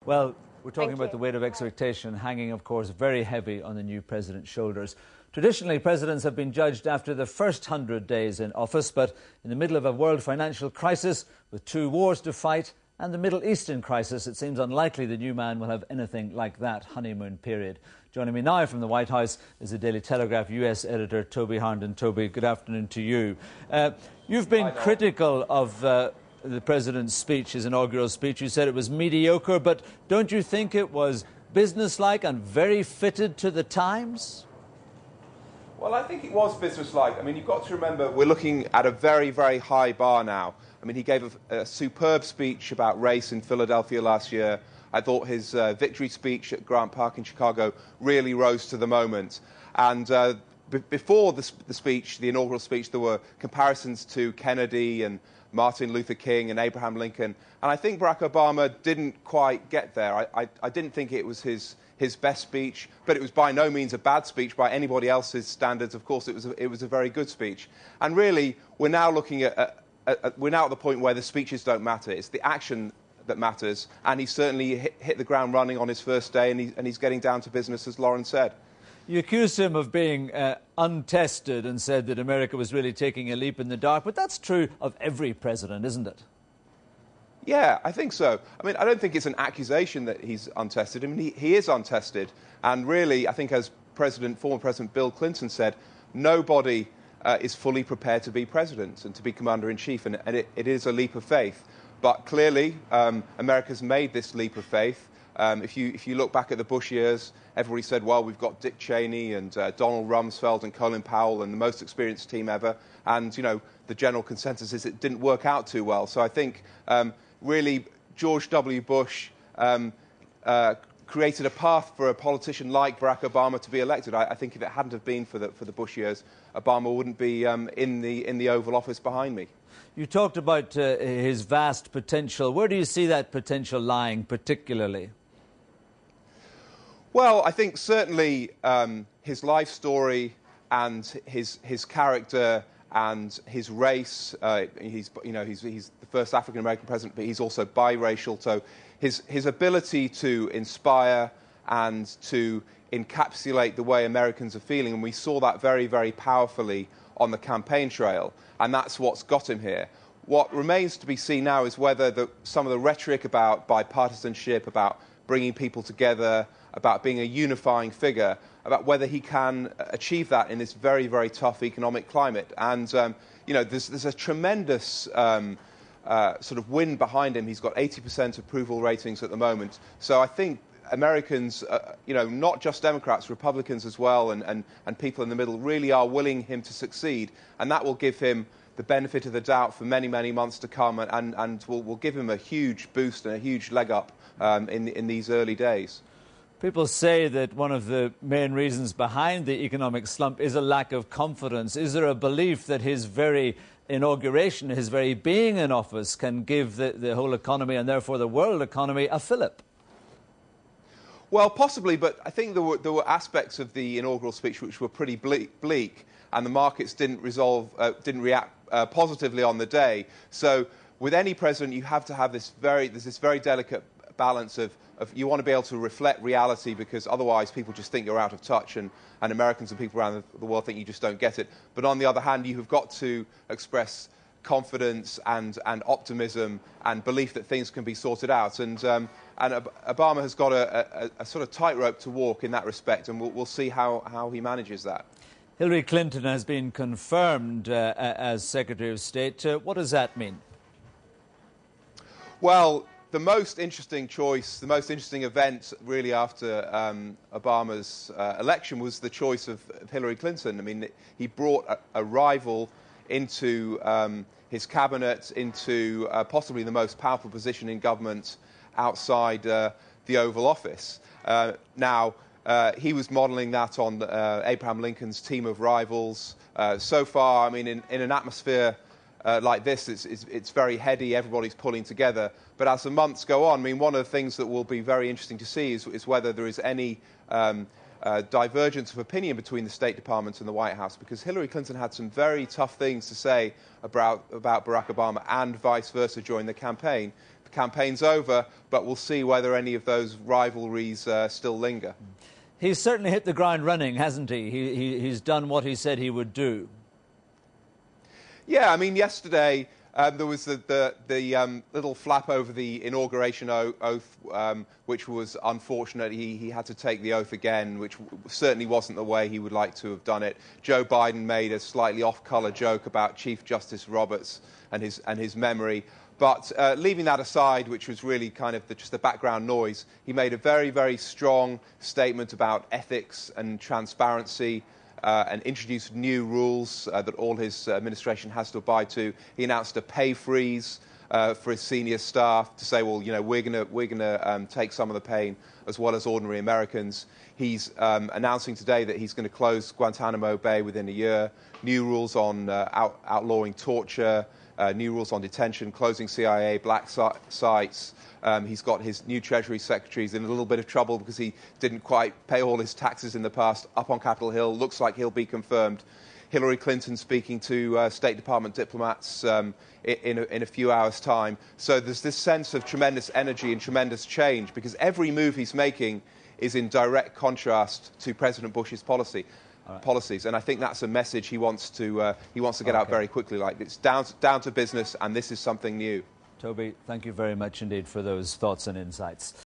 Well, we're talking Thank about you. the weight of expectation hanging, of course, very heavy on the new president's shoulders. Traditionally, presidents have been judged after the first 100 days in office, but in the middle of a world financial crisis, with 2 wars to fight, and the Middle Eastern crisis, it seems unlikely the new man will have anything like that honeymoon period. Joining me now from the White House is the Daily Telegraph US editor, Toby Harnden. Toby, good afternoon to you. You've been critical of the president's speech, his inaugural speech. You said it was mediocre, but don't you think it was businesslike and very fitted to the times? Well, I think it was businesslike. I mean, you've got to remember, we're looking at a very, very high bar now. I mean, he gave a superb speech about race in Philadelphia last year. I thought his victory speech at Grant Park in Chicago really rose to the moment. And before the speech, the inaugural speech, there were comparisons to Kennedy and Martin Luther King and Abraham Lincoln. And I think Barack Obama didn't quite get there. I didn't think it was his best speech, but it was by no means a bad speech by anybody else's standards. Of course, it was a very good speech. And really, we're now looking we're now at the point where the speeches don't matter. It's the action that matters. And he certainly hit the ground running on his first day, and he's getting down to business, as Lauren said. You accused him of being untested and said that America was really taking a leap in the dark, but that's true of every president, isn't it? Yeah, I think so. I mean, I don't think it's an accusation that he's untested. I mean, he is untested. And really, I think as former President Bill Clinton said, nobody is fully prepared to be president and to be commander-in-chief, and it is a leap of faith. But clearly, America's made this leap of faith. If you look back at the Bush years, everybody said, well, we've got Dick Cheney and Donald Rumsfeld and Colin Powell and the most experienced team ever. And, you know, the general consensus is it didn't work out too well. So I think, really, George W. Bush created a path for a politician like Barack Obama to be elected. I think if it hadn't have been for the Bush years, Obama wouldn't be in the Oval Office behind me. You talked about his vast potential. Where do you see that potential lying particularly? Well, I think certainly his life story and his character and his race. He's the first African American president, but he's also biracial. So his ability to inspire and to encapsulate the way Americans are feeling, and we saw that very, very powerfully on the campaign trail, and that's what's got him here. What remains to be seen now is whether some of the rhetoric about bipartisanship, about bringing people together, about being a unifying figure, about whether he can achieve that in this very, very tough economic climate. And, there's a tremendous sort of wind behind him. He's got 80% approval ratings at the moment. So I think Americans, not just Democrats, Republicans as well, and people in the middle really are willing him to succeed. And that will give him the benefit of the doubt for many, many months to come, and will give him a huge boost and a huge leg up in these early days. People say that one of the main reasons behind the economic slump is a lack of confidence. Is there a belief that his very inauguration, his very being in office, can give the whole economy and therefore the world economy a fillip? Well, possibly, but I think there were aspects of the inaugural speech which were pretty bleak, and the markets didn't react positively on the day. So with any president, you have to have this very delicate balance of you want to be able to reflect reality, because otherwise people just think you're out of touch, and Americans and people around the world think you just don't get it. But on the other hand, you have got to express confidence and optimism and belief that things can be sorted out. And Obama has got a sort of tightrope to walk in that respect, and we'll see how he manages that. Hillary Clinton has been confirmed as Secretary of State. What does that mean? Well, the most interesting choice, the most interesting event really after Obama's election was the choice of Hillary Clinton. I mean, he brought a rival into his cabinet, into possibly the most powerful position in government outside the Oval Office. Now, he was modelling that on Abraham Lincoln's team of rivals. So far, I mean, in an atmosphere like this, it's very heady, everybody's pulling together. But as the months go on, I mean, one of the things that will be very interesting to see is whether there is any divergence of opinion between the State Department and the White House, because Hillary Clinton had some very tough things to say about Barack Obama and vice versa during the campaign. The campaign's over, but we'll see whether any of those rivalries still linger. He's certainly hit the ground running, hasn't he? He's done what he said he would do. Yeah, I mean, yesterday there was the little flap over the inauguration oath, which was unfortunate. He had to take the oath again, which certainly wasn't the way he would like to have done it. Joe Biden made a slightly off-colour joke about Chief Justice Roberts and his memory. But leaving that aside, which was really kind of just the background noise, he made a very, very strong statement about ethics and transparency and introduced new rules that all his administration has to abide to. He announced a pay freeze for his senior staff to say, well, you know, we're going to take some of the pain as well as ordinary Americans. He's announcing today that he's going to close Guantanamo Bay within a year, new rules on outlawing torture, new rules on detention, closing CIA black sites. He's got his new Treasury secretaries in a little bit of trouble because he didn't quite pay all his taxes in the past up on Capitol Hill. Looks like he'll be confirmed. Hillary Clinton speaking to State Department diplomats in a few hours' time. So there's this sense of tremendous energy and tremendous change because every move he's making is in direct contrast to President Bush's policies, and I think that's a message he wants to get out very quickly. Like, it's down to business, and this is something new. Toby, thank you very much indeed for those thoughts and insights.